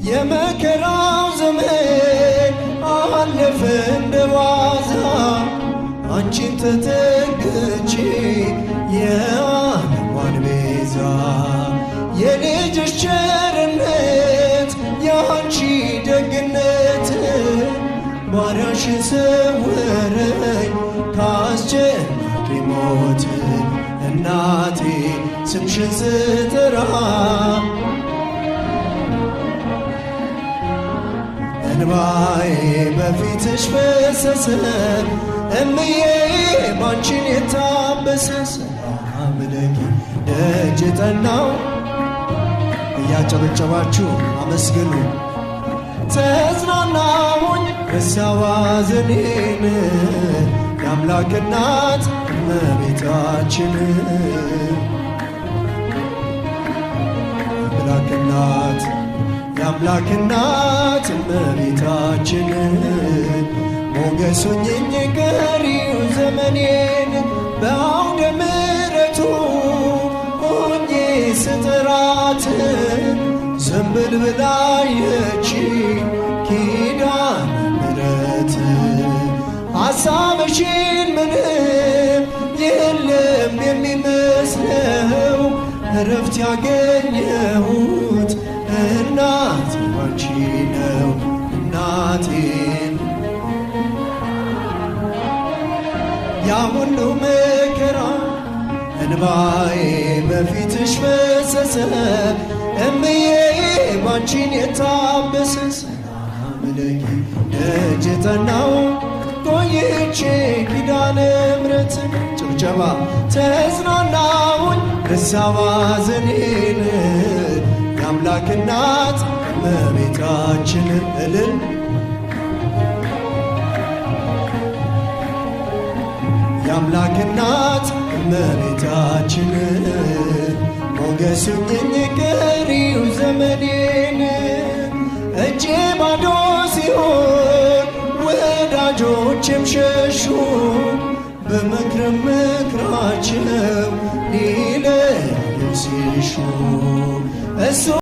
የመከራው ዘመን አለፈ እንደ ዋዛ አንቺን ተጠግቼ የዓለሟን ቤዛ የልጅሽ ቸርነት የአንቺ ደግነት ባሪያሽን ሰወረኝ ከአስጨናቂ ሞት እናቴ ስምሽን ስጠራ እንባዬ በፊትሽ ፈሰሰ እምዬ ባንቺን የታበሰ ሰላም ለኪ ደጅ ጠናው እያጨበጨባችሁ አመስግኑ ተጽናናሁኝ ረሳሁ ሐዘኔን የአምላክ እናት እመቤታችን የአምላክ እናት እመቤታችን ሞገስ ሁኚኝ ቀሪው ዘመኔን በአውደ ምሕረቱ ሆኜ ስጠራት ዘንበል ብላ አየችኝ ኪዳነ ምሕረት ሐሳብሽን ምንም የለም የሚመስለው እረፍት ያገኘሁት እናቴ ባንቺ ነው እናቴን ያ ሁሉ መከራ እንባዬ በፊትሽ ፈሰሰ እምዬ ባንቺን የታበሰ ሰላም ለኪ ደጅ ጠናው ቆይቼ ኪዳነ ምሕረትን ጭብጨባ ተጽናናሁኝ ረሳሁ ሐዘኔን የአምላክ እናት እመቤታችን እልል የአምላክ እናት እመቤታችን ሞገስ ሁኚኝ ቀሪው ዘመኔን እጄ ባዶ ሲሆን ወዳጆቼም ሸሹ በመክረም ምክራቸው ሊለዩኝ ሲሹ እሱ